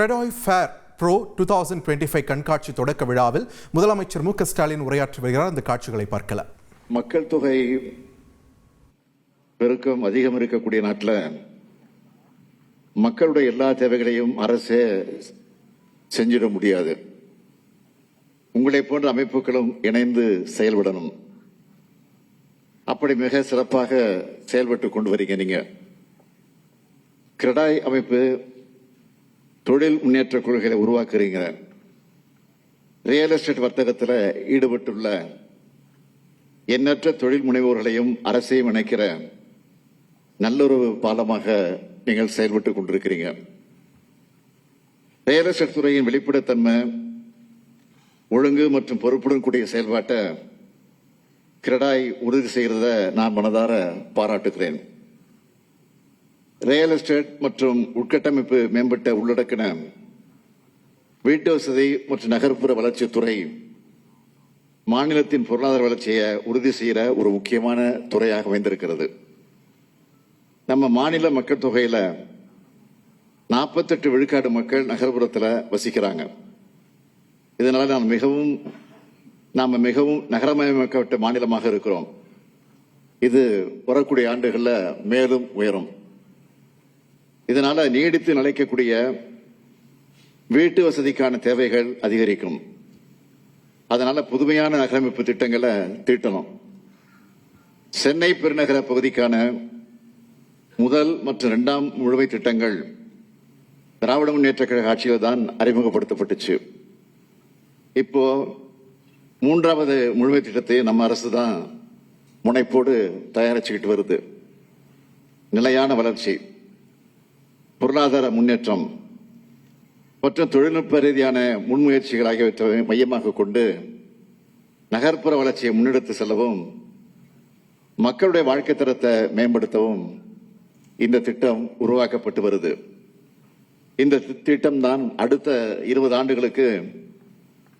CREDAI fair bro 2025 கண்காட்சி தொடக்க விழாவில் முதலமைச்சர் மு க ஸ்டாலின் உரையாற்றி வருகிறார். அந்த காட்சிகளை பார்க்கலாம். மக்கள் தொகை பெருக்கம் அதிகம் இருக்கக்கூடிய நாட்டில் மக்களுடைய எல்லா தேவைகளையும் அரசே செஞ்சிட முடியாது. உங்களை போன்ற அமைப்புகளும் இணைந்து செயல்படணும். அப்படி மிக சிறப்பாக செயல்பட்டு கொண்டு வரீங்க. நீங்க கிரெடாய் அமைப்பு தொழில் முன்னேற்ற கொள்கைகளை உருவாக்குறீங்க. ரியல் எஸ்டேட் வர்த்தகத்தில் ஈடுபட்டுள்ள எண்ணற்ற தொழில் முனைவோர்களையும் அரசையும் இணைக்கிற நல்லொரு பாலமாக நீங்கள் செயல்பட்டு கொண்டிருக்கிறீங்க. ரியல் எஸ்டேட் துறையின் வெளிப்படைத்தன்மை, ஒழுங்கு மற்றும் பொறுப்புடன் கூடிய செயல்பாட்டை கிரெடாய் உறுதி செய்கிறத நான் மனதார பாராட்டுகிறேன். ரியல் எஸ்டேட் மற்றும் உட்கட்டமைப்பு மேம்பட்ட உள்ளடக்கின வீட்டு வசதி மற்றும் நகர்ப்புற வளர்ச்சித்துறை மாநிலத்தின் பொருளாதார வளர்ச்சியை உறுதி செய்கிற ஒரு முக்கியமான துறையாக அமைந்திருக்கிறது. நம்ம மாநில மக்கள் தொகையில 48 விழுக்காடு மக்கள் நகர்ப்புறத்தில் வசிக்கிறாங்க. இதனால நாம மிகவும் நகரமயமாக்கப்பட்ட மாநிலமாக இருக்கிறோம். இது வரக்கூடிய ஆண்டுகளில் மேலும் உயரும். இதனால நீடித்து நிலைக்கக்கூடிய வீட்டு வசதிக்கான தேவைகள் அதிகரிக்கும். அதனால புதுமையான நகரமைப்பு திட்டங்களை தீட்டணும். சென்னை பெருநகர பகுதிக்கான முதல் மற்றும் 2ஆம் முழுமை திட்டங்கள் திராவிட முன்னேற்ற கழக ஆட்சியில் தான் அறிமுகப்படுத்தப்பட்டுச்சு. இப்போ 3வது முழுமை திட்டத்தை நம்ம அரசு தான் முனைப்போடு தயாரிச்சுக்கிட்டு வருது. நிலையான வளர்ச்சி, பொருளாதார முன்னேற்றம் மற்றும் தொழில்நுட்ப ரீதியான முன்முயற்சிகள் ஆகியவற்றை மையமாக கொண்டு நகர்ப்புற வளர்ச்சியை முன்னெடுத்து செல்லவும் மக்களுடைய வாழ்க்கை தரத்தை மேம்படுத்தவும் இந்த திட்டம் உருவாக்கப்பட்டு வருது. இந்த திட்டம் தான் அடுத்த 20 ஆண்டுகளுக்கு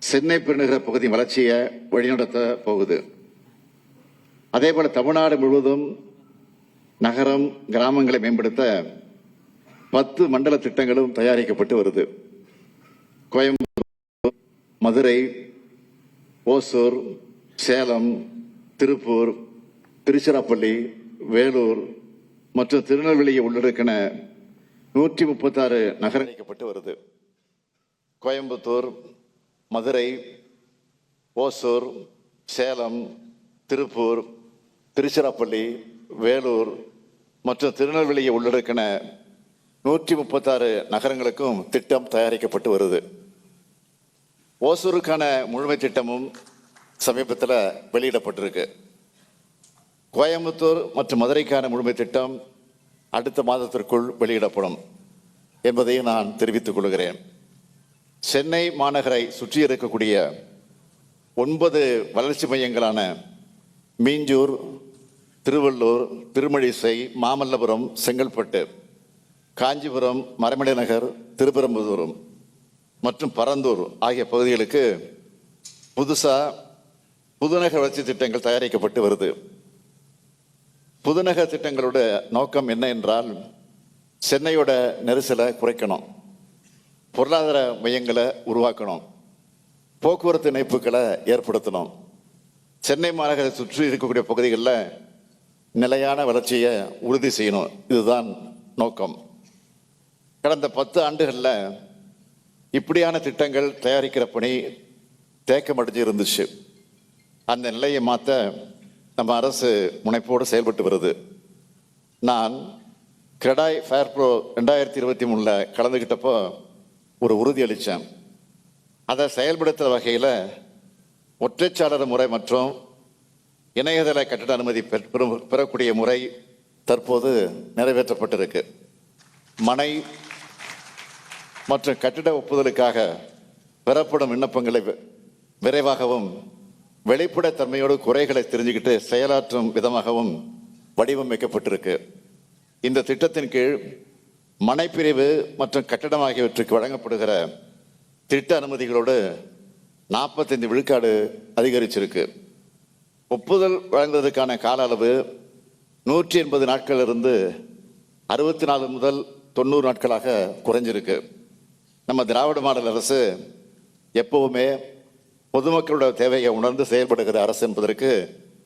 சென்னை பெருநகர பகுதி வளர்ச்சியை வழிநடத்த போகுது. அதே போல தமிழ்நாடு முழுவதும் நகரம், கிராமங்களை மேம்படுத்த 10 மண்டல திட்டங்களும் தயாரிக்கப்பட்டு வருது. கோயம்புத்தூர், மதுரை, ஓசூர், சேலம், திருப்பூர், திருச்சிராப்பள்ளி, வேலூர் மற்றும் திருநெல்வேலியை உள்ளடக்கின 136 நகரங்கள் வருது. கோயம்புத்தூர், மதுரை, ஓசூர், சேலம், திருப்பூர், திருச்சிராப்பள்ளி, வேலூர் மற்றும் திருநெல்வேலியை உள்ளடக்கின 136 நகரங்களுக்கும் திட்டம் தயாரிக்கப்பட்டு வருது. ஓசூருக்கான முழுமை திட்டமும் சமீபத்தில் வெளியிடப்பட்டிருக்கு. கோயம்புத்தூர் மற்றும் மதுரைக்கான முழுமை திட்டம் அடுத்த மாதத்திற்குள் வெளியிடப்படும் என்பதையும் நான் தெரிவித்துக் கொள்கிறேன். சென்னை மாநகரை சுற்றி இருக்கக்கூடிய 9 வளர்ச்சி மையங்களான மீஞ்சூர், திருவள்ளூர், திருமழிசை, மாமல்லபுரம், செங்கல்பட்டு, காஞ்சிபுரம், மறைமலை நகர், திருப்பரங்குன்றம் மற்றும் பரந்தூர் ஆகிய பகுதிகளுக்கு புதுநகர் வளர்ச்சி திட்டங்கள் தயாரிக்கப்பட்டு வருது. புதுநகர் திட்டங்களோட நோக்கம் என்ன என்றால், சென்னையோட நெரிசலை குறைக்கணும், பொருளாதார மையங்களை உருவாக்கணும், போக்குவரத்து இணைப்புகளை ஏற்படுத்தணும், சென்னை மாநகரை சுற்றி இருக்கக்கூடிய பகுதிகளில் நிலையான வளர்ச்சியை உறுதி செய்யணும். இதுதான் நோக்கம். கடந்த 10 ஆண்டுகளில் இப்படியான திட்டங்கள் தயாரிக்கிற பணி தேக்கமடைஞ்சு இருந்துச்சு. அந்த நிலையை மாற்ற நம்ம அரசு முனைப்போடு செயல்பட்டு வருது. நான் கிரெடாய் ஃபேர் ப்ரோ 2023 கலந்துக்கிட்டப்போ ஒரு உறுதி அளித்தேன். அதை செயல்படுத்துகிற வகையில் ஒற்றைச்சாளர் முறை மற்றும் இணையதள கட்டட அனுமதி பெறக்கூடிய முறை தற்போது நிறைவேற்றப்பட்டிருக்கு. மனை மற்றும் கட்டிட ஒப்புதலுக்காக பெறப்படும் விண்ணப்பங்களை விரைவாகவும் வெளிப்படைத்தன்மையோடு குறைகளை தெரிஞ்சுக்கிட்டு செயலாற்றும் விதமாகவும் வடிவமைக்கப்பட்டிருக்கு. இந்த திட்டத்தின் கீழ் மனைப்பிரிவு மற்றும் கட்டடம் ஆகியவற்றுக்கு வழங்கப்படுகிற திட்ட அனுமதிகளோடு 45 விழுக்காடு அதிகரிச்சிருக்கு. ஒப்புதல் வழங்குவதற்கான கால அளவு 180 நாட்களிலிருந்து 64 முதல் 90 நாட்களாக குறைஞ்சிருக்கு. நம்ம திராவிட மாடல் அரசு எப்பவுமே பொதுமக்களோட தேவையை உணர்ந்து செயல்படுகிற அரசு என்பதற்கு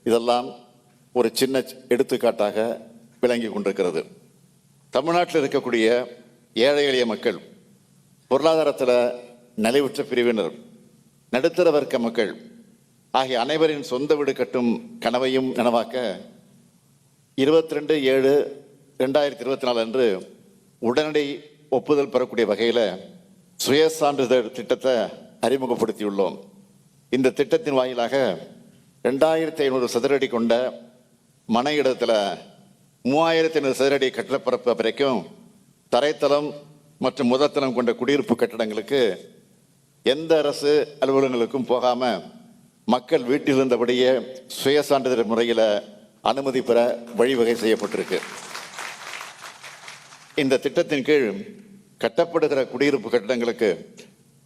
இதெல்லாம் ஒரு சின்ன எடுத்துக்காட்டாக விளங்கி கொண்டிருக்கிறது. தமிழ்நாட்டில் இருக்கக்கூடிய ஏழை எளிய மக்கள், பொருளாதாரத்தில் நலிவுற்ற பிரிவினர், நடுத்தர வர்க்க மக்கள் ஆகிய அனைவரின் சொந்த வீடு கட்டும் கனவையும் நனவாக்க 22/7/2024 அன்று உடனடி ஒப்புதல் பெறக்கூடிய வகையில் சுயசான்றிதழ் திட்டத்தை அறிமுகப்படுத்தியுள்ளோம். இந்த திட்டத்தின் வாயிலாக 2500 சதுரடி கொண்ட மன இடத்துல 3500 சதுரடி கட்டப்பரப்பு வரைக்கும் தரைத்தளம் மற்றும் முதற்தளம் கொண்ட குடியிருப்பு கட்டடங்களுக்கு எந்த அரசு அலுவலகங்களுக்கும் போகாம மக்கள் வீட்டில் இருந்தபடியே சுயசான்றிதழ் முறையில் அனுமதி பெற வழிவகை செய்யப்பட்டிருக்கு. இந்த திட்டத்தின் கீழ் கட்டப்படுகிற குடியிருப்பு கட்டடங்களுக்கு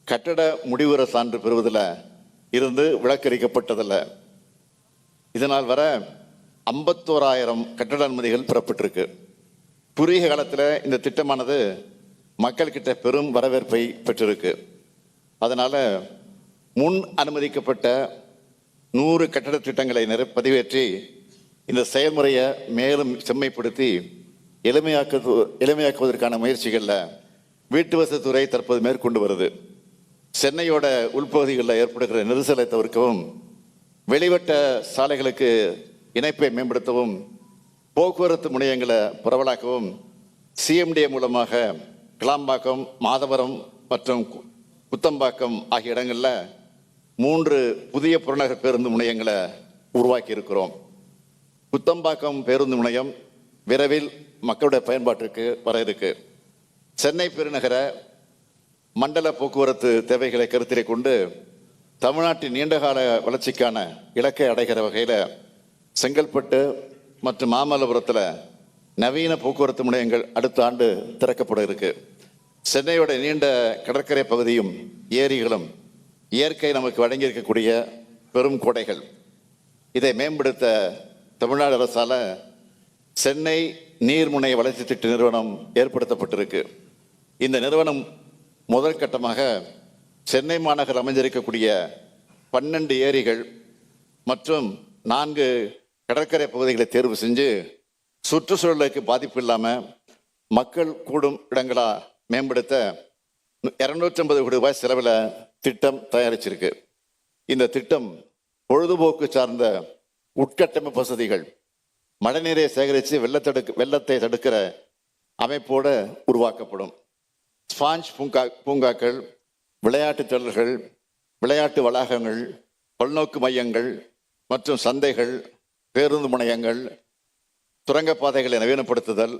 கட்டட முடிவுற சான்று பெறுவதில் இருந்து விலக்களிக்கப்பட்டதில்ல. இதனால் வர 51,000 கட்டட அனுமதிகள் பெறப்பட்டிருக்கு. குறுகிய காலத்தில் இந்த திட்டமானது மக்கள்கிட்ட பெரும் வரவேற்பை பெற்றிருக்கு. அதனால முன் அனுமதிக்கப்பட்ட 100 கட்டட திட்டங்களை பதிவேற்றி இந்த செயல்முறையை மேலும் செம்மைப்படுத்தி எளிமையாக்குவதற்கான முயற்சிகளில் வீட்டு வசதித்துறை தற்போது மேற்கொண்டு வருது. சென்னையோட உள்பகுதிகளில் ஏற்படுகிற நெரிசலை தவிர்க்கவும், வெளிவட்ட சாலைகளுக்கு இணைப்பை மேம்படுத்தவும், போக்குவரத்து முனையங்களை பரவலாக்கவும் சிஎம்டிஏ மூலமாக கிளாம்பாக்கம், மாதவரம் மற்றும் குத்தம்பாக்கம் ஆகிய இடங்களில் 3 புதிய புறநகர் பேருந்து முனையங்களை உருவாக்கி இருக்கிறோம். குத்தம்பாக்கம் பேருந்து முனையம் விரைவில் மக்களுடைய பயன்பாட்டிற்கு வர இருக்கு. சென்னை பெருநகர மண்டல போக்குவரத்து தேவைகளை கருத்திலே கொண்டு தமிழ்நாட்டின் நீண்டகால வளர்ச்சிக்கான இலக்கை அடைகிற வகையில் செங்கல்பட்டு மற்றும் மாமல்லபுரத்தில் நவீன போக்குவரத்து முனையங்கள் அடுத்த ஆண்டு திறக்கப்பட இருக்கு. சென்னையோட நீண்ட கடற்கரை பகுதியும் ஏரிகளும் இயற்கை நமக்கு வழங்கியிருக்கக்கூடிய பெரும் கொடைகள். இதை மேம்படுத்த தமிழ்நாடு அரசால் சென்னை நீர்முனை வளர்ச்சி திட்ட நிறுவனம் ஏற்படுத்தப்பட்டிருக்கு. இந்த நிறுவனம் முதல் கட்டமாக சென்னை மாநகர் அமைஞ்சிருக்கக்கூடிய 12 ஏரிகள் மற்றும் 4 கடற்கரை பகுதிகளை தேர்வு செஞ்சு சுற்றுச்சூழலுக்கு பாதிப்பு இல்லாமல் மக்கள் கூடும் இடங்களா மேம்படுத்த 250 கோடி ரூபாய் செலவில் திட்டம் தயாரிச்சிருக்கு. இந்த திட்டம் பொழுதுபோக்கு சார்ந்த உட்கட்டமைப்பு வசதிகள், மழைநீரை சேகரித்து வெள்ளத்தை தடுக்கிற அமைப்போடு உருவாக்கப்படும். ஸ்பாஞ்ச் பூங்காக்கள், விளையாட்டு திடல்கள், விளையாட்டு வளாகங்கள், பல்நோக்கு மையங்கள் மற்றும் சந்தைகள், பேருந்து முனையங்கள், சுரங்கப்பாதைகளை நவீனப்படுத்துதல்,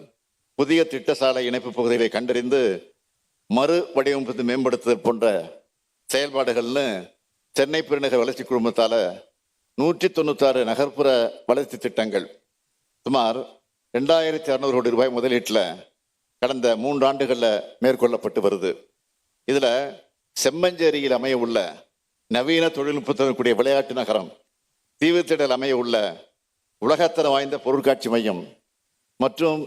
புதிய திட்டசாலை இணைப்பு பகுதிகளை கண்டறிந்து மறு வடிவமைப்பு மேம்படுத்துதல் போன்ற செயல்பாடுகள்னு சென்னை பெருநகர் வளர்ச்சி குழுமத்தால் 196 நகர்ப்புற வளர்ச்சி திட்டங்கள் சுமார் 2600 கோடி ரூபாய் முதலீட்டில் கடந்த 3 ஆண்டுகளில் மேற்கொள்ளப்பட்டு வருது. இதில் செம்மஞ்சேரியில் அமைய உள்ள நவீன தொழில்நுட்பத்துடன் கூடிய விளையாட்டு நகரம், தீவுத்திடல் அமைய உள்ள உலகத்தரம் வாய்ந்த பொருட்காட்சி மையம் மற்றும்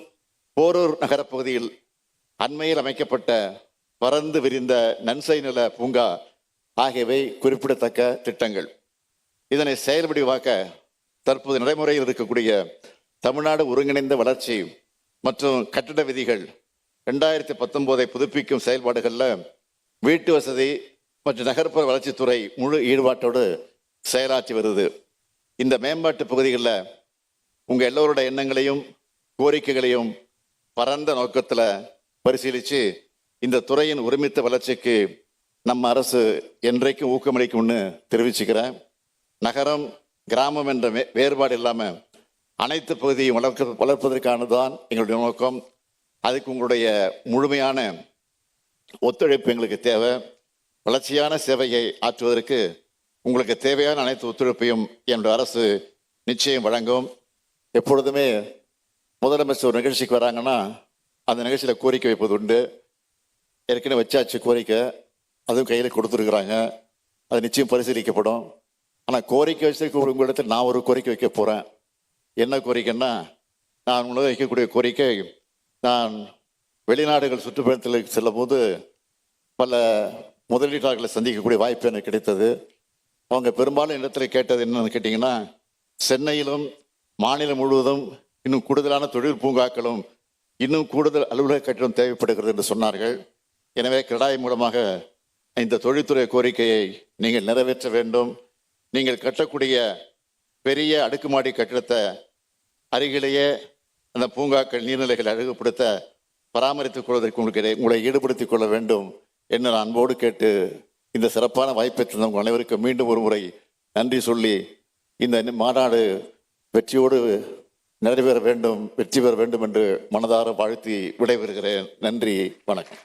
போரூர் நகரப்பகுதியில் அண்மையில் அமைக்கப்பட்ட பறந்து விரிந்த நன்சை நில பூங்கா ஆகியவை குறிப்பிடத்தக்க திட்டங்கள். இதனை செயல்படுவாக்க தற்போது நடைமுறையில் இருக்கக்கூடிய தமிழ்நாடு ஒருங்கிணைந்த வளர்ச்சி மற்றும் கட்டட விதிகள் 2019 புதுப்பிக்கும் செயல்பாடுகளில் வீட்டு வசதி மற்றும் நகர்ப்புற வளர்ச்சித்துறை முழு ஈடுபாட்டோடு செயலாற்றி வருது. இந்த மேம்பாட்டு பகுதிகளில் உங்கள் எல்லோரோட எண்ணங்களையும் கோரிக்கைகளையும் பரந்த நோக்கத்தில் பரிசீலித்து இந்த துறையின் ஒருமித்த வளர்ச்சிக்கு நம்ம அரசு என்றைக்கும் ஊக்கமளிக்கும்னு தெரிவிச்சுக்கிறேன். நகரம் கிராமம் என்ற வேறுபாடு இல்லாமல் அனைத்து பகுதியும் வளர்ப்பதற்கானதான் எங்களுடைய நோக்கம். அதுக்கு உங்களுடைய முழுமையான ஒத்துழைப்பு எங்களுக்கு தேவை. வளர்ச்சியான சேவையை ஆற்றுவதற்கு உங்களுக்கு தேவையான அனைத்து ஒத்துழைப்பையும் என்னுடைய அரசு நிச்சயம் வழங்கும். எப்பொழுதுமே முதலமைச்சர் ஒரு நிகழ்ச்சிக்கு வராங்கன்னா அந்த நிகழ்ச்சியில் கோரிக்கை வைப்பது உண்டு. ஏற்கனவே வச்சாச்சு கோரிக்கை, அதுவும் கையில் கொடுத்துருக்குறாங்க. அது நிச்சயம் பரிசீலிக்கப்படும். ஆனால் கோரிக்கை வச்சிருக்க உங்களிடத்தில் நான் ஒரு கோரிக்கை வைக்க போகிறேன். என்ன கோரிக்கைன்னா, நான் உங்களுக்கு வைக்கக்கூடிய கோரிக்கை, நான் வெளிநாடுகள் சுற்றுப்பயணத்தில் செல்லும் போது பல முதலீட்டாளர்களை சந்திக்கக்கூடிய வாய்ப்பு எனக்கு கிடைத்தது. அவங்க பெரும்பாலும் இடத்துல கேட்டது என்னன்னு கேட்டிங்கன்னா, சென்னையிலும் மாநிலம் முழுவதும் இன்னும் கூடுதலான தொழில் பூங்காக்களும் இன்னும் கூடுதல் அலுவலக கட்டிடம் தேவைப்படுகிறது என்று சொன்னார்கள். எனவே கிரடாய் மூலமாக இந்த தொழில்துறை கோரிக்கையை நீங்கள் நிறைவேற்ற வேண்டும். நீங்கள் கட்டக்கூடிய பெரிய அடுக்குமாடி கட்டிடத்தை அருகிலேயே அந்த பூங்காக்கள் நீர்நிலைகளை அழகுபடுத்த பராமரித்துக் கொள்வதற்கு உங்களை ஈடுபடுத்திக் கொள்ள வேண்டும் என்று நான் அன்போடு கேட்டு இந்த சிறப்பான வாய்ப்பை தந்த உங்கள் அனைவருக்கும் மீண்டும் ஒரு முறை நன்றி சொல்லி இந்த மாநாடு வெற்றியோடு நிறைவேற வேண்டும், வெற்றி பெற வேண்டும் என்று மனதார வாழ்த்தி விடைபெறுகிறேன். நன்றி, வணக்கம்.